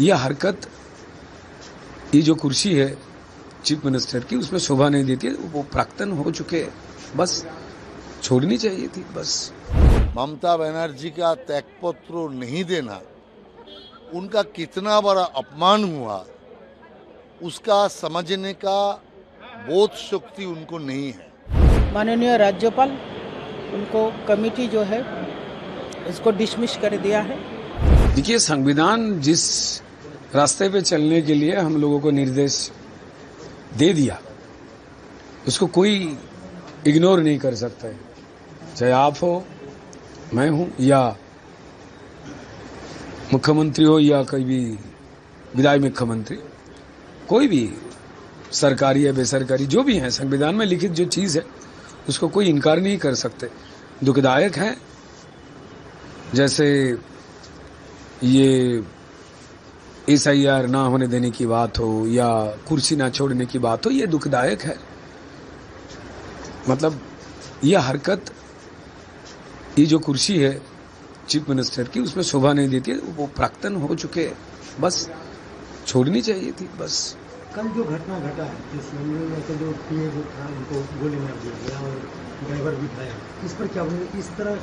यह हरकत, ये जो कुर्सी है चीफ मिनिस्टर की, उसमें शोभा नहीं देती है। वो प्राक्तन हो चुके, बस छोड़नी चाहिए थी बस। ममता बनर्जी का त्यागपत्र नहीं देना उनका कितना बड़ा अपमान हुआ, उसका समझने का बोध शक्ति उनको नहीं है। माननीय राज्यपाल उनको कमेटी जो है इसको डिसमिस कर दिया है। देखिए, संविधान जिस रास्ते पे चलने के लिए हम लोगों को निर्देश दे दिया, उसको कोई इग्नोर नहीं कर सकता है। चाहे आप हो, मैं हूं, या मुख्यमंत्री हो, या कोई भी विधायक मुख्यमंत्री, कोई भी सरकारी या बेसरकारी जो भी है, संविधान में लिखित जो चीज है उसको कोई इनकार नहीं कर सकते। दुखदायक है, जैसे ये SIR ना होने देने की बात हो या कुर्सी ना छोड़ने की बात हो, ये दुखदायक है। मतलब यह हरकत, ये जो कुर्सी है चीफ मिनिस्टर की, उसमें शोभा नहीं देती है। वो प्राक्तन हो चुके, बस छोड़नी चाहिए थी बस। कल जो घटना घटा है, जिस मामले में तो जो PA जो था उनको गोली मार दिया गया और ड्राइवर भी घायल, इस पर क्या बोलेंगे? इस तरह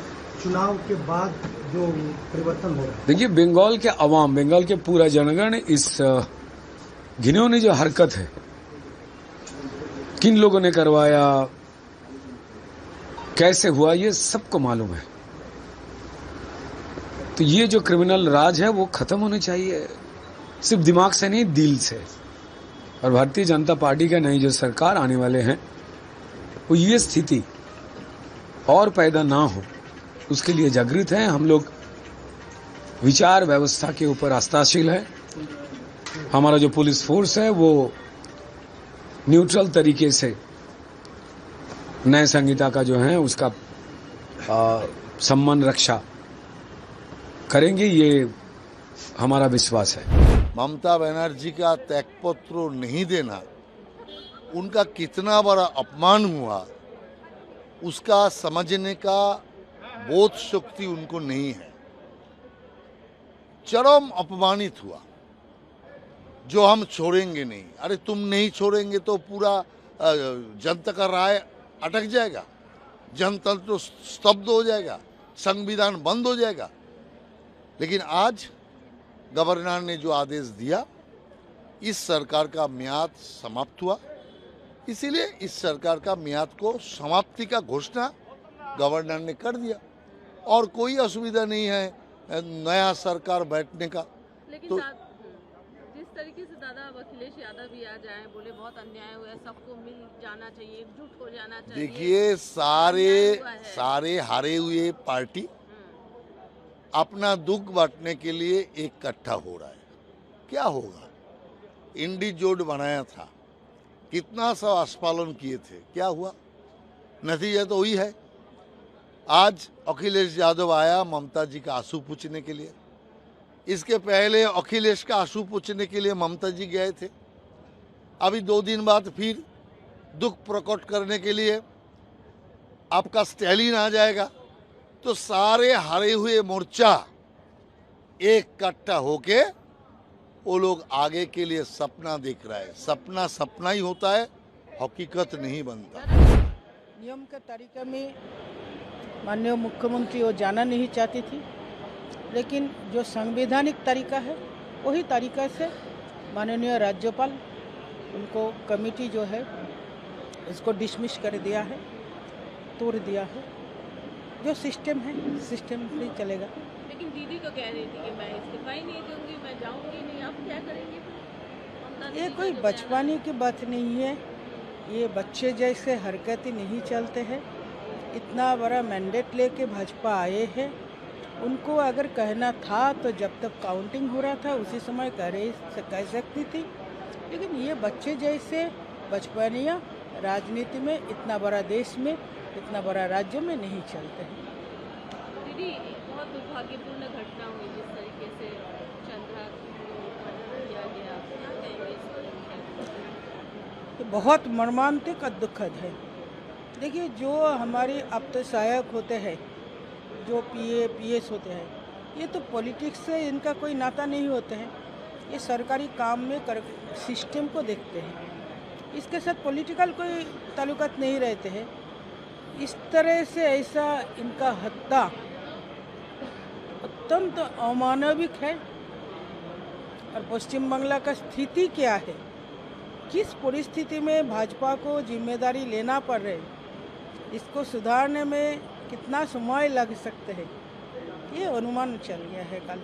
चुनाव के बाद जो परिवर्तन हो रहा है। देखिए, बंगाल के अवाम, बंगाल के पूरा जनगण इस घिनौनी जो हरकत है, किन लोगों ने करवाया, कैसे हुआ, ये सबको मालूम है। तो ये जो क्रिमिनल राज है वो खत्म होना चाहिए, सिर्फ दिमाग से नहीं, दिल से। और भारतीय जनता पार्टी का नई जो सरकार आने वाले हैं, वो ये स्थिति और पैदा ना हो, उसके लिए जागृत हैं। हम लोग विचार व्यवस्था के ऊपर आस्थाशील है। हमारा जो पुलिस फोर्स है वो न्यूट्रल तरीके से नए संहिता का जो है उसका सम्मान रक्षा करेंगे, ये हमारा विश्वास है। ममता बनर्जी का त्यागपत्र नहीं देना उनका कितना बड़ा अपमान हुआ, उसका समझने का बोध शक्ति उनको नहीं है। चरम अपमानित हुआ, जो हम छोड़ेंगे नहीं। अरे तुम नहीं छोड़ेंगे तो पूरा जनता का राय अटक जाएगा, जनतंत्र स्तब्ध हो जाएगा, संविधान बंद हो जाएगा। लेकिन आज गवर्नर ने जो आदेश दिया, इस सरकार का म्याद समाप्त हुआ, इसीलिए इस सरकार का म्याद को समाप्ति का घोषणा गवर्नर ने कर दिया और कोई असुविधा नहीं है नया सरकार बैठने का। लेकिन तो जिस तरीके से दादा अब अखिलेश यादव भी आ जाए, बोले बहुत अन्याय हुआ है, सबको मिल जाना चाहिए, एकजुट हो जाना चाहिए। देखिए, सारे हारे हुए पार्टी अपना दुख बांटने के लिए इकट्ठा हो रहा है। क्या होगा? इंडी जोड़ बनाया था, कितना सा आस्फालन किए थे, क्या हुआ? नतीजा तो वही है। आज अखिलेश यादव आया ममता जी का आंसू पूछने के लिए। इसके पहले अखिलेश का आंसू पूछने के लिए ममता जी गए थे। अभी 2 दिन बाद फिर दुख प्रकट करने के लिए आपका स्टैलिन आ जाएगा। तो सारे हारे हुए मोर्चा इकट्ठा होके वो लोग आगे के लिए सपना देख रहा है। सपना सपना ही होता है, हकीकत नहीं बनता। नियम के तरीके में माननीय मुख्यमंत्री वो जाना नहीं चाहती थी, लेकिन जो संवैधानिक तरीका है वही तरीका से माननीय राज्यपाल उनको कमेटी जो है इसको डिसमिस कर दिया है, तोड़ दिया है। जो सिस्टम है, सिस्टम से चलेगा। लेकिन दीदी तो कह रही थी कि मैं इस्तीफा ही नहीं दूंगी, मैं जाऊंगी नहीं। आप क्या करेंगे? ये कोई बचपने की बात नहीं है, ये बच्चे जैसे हरकतें नहीं चलते हैं। इतना बड़ा मैंडेट लेके भाजपा आए हैं, उनको अगर कहना था तो जब तक काउंटिंग हो रहा था उसी समय कह सकती थी। लेकिन ये बच्चे जैसे बचपनिया राजनीति में, इतना बड़ा देश में, इतना बड़ा राज्य में नहीं चलते हैं। दीदी, बहुत दुर्भाग्यपूर्ण घटना हुई जिस तरीके से चंद्रा को किया गया, क्या कहेंगे इस पर? बहुत मर्मांतिक और दुखद है। देखिए, जो हमारे अब तो सहायक होते हैं, जो PA PS होते हैं, ये तो पॉलिटिक्स से इनका कोई नाता नहीं होते हैं। ये सरकारी काम में सिस्टम को देखते हैं, इसके साथ पॉलिटिकल कोई ताल्लुकात नहीं रहते हैं। इस तरह से ऐसा इनका हत्या अत्यंत अमानविक है। और पश्चिम बंगाल का स्थिति क्या है, किस परिस्थिति में भाजपा को जिम्मेदारी लेना पड़ रही, इसको सुधारने में कितना समय लग सकते हैं, ये अनुमान चल गया है कल।